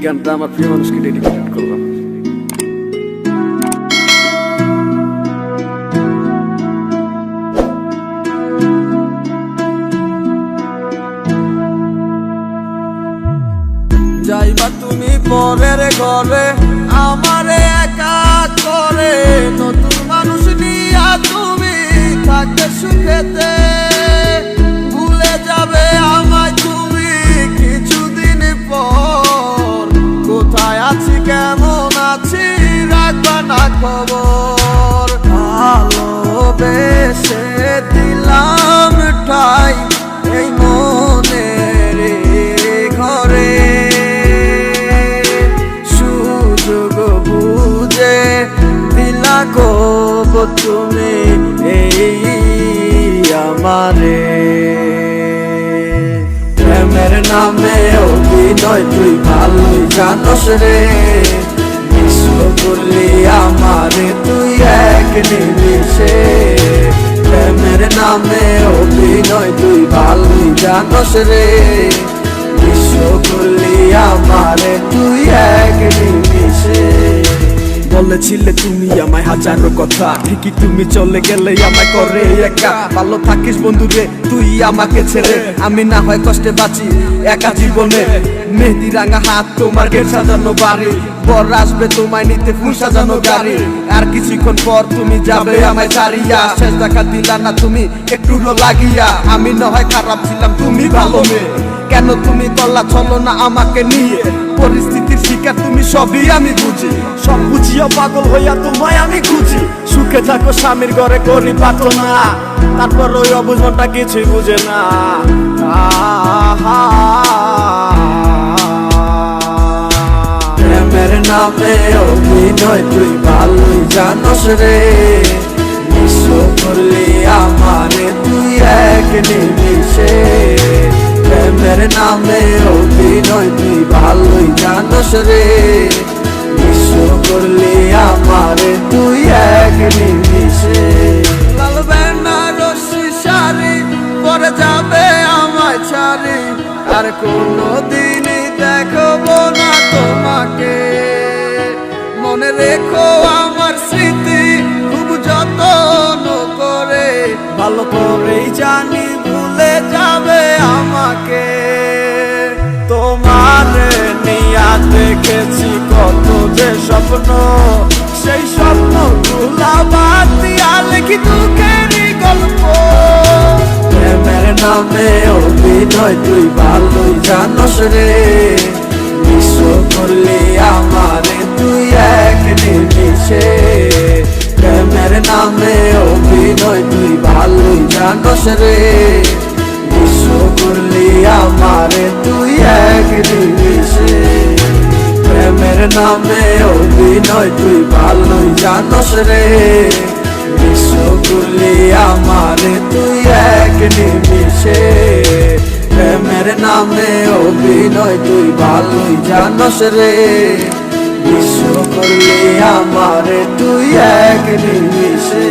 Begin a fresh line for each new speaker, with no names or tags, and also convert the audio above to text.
গানটা আমার প্রিয় মানুষকে ডেডিকেট করলাম।
যাইবা তুমি পরের ঘরে আমারে একা করে, নতুন মানুষ নিয়া তুমি থাকতে সুখেতে, ভুলে যাবে আমায় তুমি কিছুদিন পর। কোথায় আছি কেমন আছি রাখবা না খবর, ভালোবেসে দিলাম ঠাই এই মনের ঘরে, সুযোগ বুঝে দিলা কব তুমি এই আমারে। প্রেমের নামে অভিনয় তুই ভালোই জানোস রে, বিশ্ব করলি আমারে তুই এক নিমিষে। প্রেমের নামে অভিনয় তুই ভালোই জানোস রে, বিশ্ব করলি আমারে তুই এক নিমিষে।
বলেছিলে তুমি আমায় হাজারো কথা, ঠিকই তুমি চলে গেলে আমায় করে একা। ভালো থাকিস বন্ধু রে তুই আমাকে ছেড়ে, আমি না হয় কষ্টে বাঁচি একা জীবনে। মেহেদি রাঙা হাত তোমার গেট সাজানো বাড়ি, বর আসবে তোমায় নিতে ফুল সাজানো গাড়ি। আর কিছুক্ষণ পর তুমি যাবে আমায় ছাড়িয়া, শেষ দেখা দিলা না তুমি একটু লাগিয়া। আমি না হয় খারাপ ছিলাম তুমি ভালো মেয়ে, কেন তুমি করলা চলো না আমাকে নিয়ে। পরিস্থিতির শিকার তুমি সবই আমি বুঝি, সব বুঝিয়া পাগল হইয়া তোমায় আমি খুঁজি। সুখে থাকো স্বামীর ঘরে করি পাতো না, তারপর ওই অবুঝনটা কিছুই বুঝে না।
প্রেমের নামে অভিনয় তুই ভালোই জানোস রে, বিশ্ব করলি আমারে তুই এক নিমিষে। প্রেমের নামে অভিনয় তুই ভালোই জানোস রে, বিশ্ব করলি আমারে তুই এক নিমিষে। লাল বেনারসি শাড়ি পরে যাবে আমায় ছাড়ি, আর কোনদিনই দেখবো না তোমাকে। মনে রেখো আমার স্মৃতি খুব যত্ন করে, ভালো করেই জানি ভুলে যাবে আমাকে। তোমার নিয়া দেখেছি কত যে স্বপ্ন, সেই স্বপ্ন গুলা বাদ দিয়া লিখি দুঃখেরই গল্প। প্রেমের নামে অভিনয় তুই ভালোই জানোস রে, বিশ্ব করলি আমারে তুই এক নিমিষে। প্রেমের নামে অভিনয় তুই ভালোই জানোস রে, বিশ্ব করলি আমারে তুই এক নিমিষে। প্রেমের নামে অভিনয় তুই ভালোই জানোস রে, বিশ্ব করলি আমারে তুই এক নিমিষে। প্রেমের নামে অভিনয় তুই ভালোই জানোস রে, বিশ্ব করলি আমারে তুই এক নিমিষে।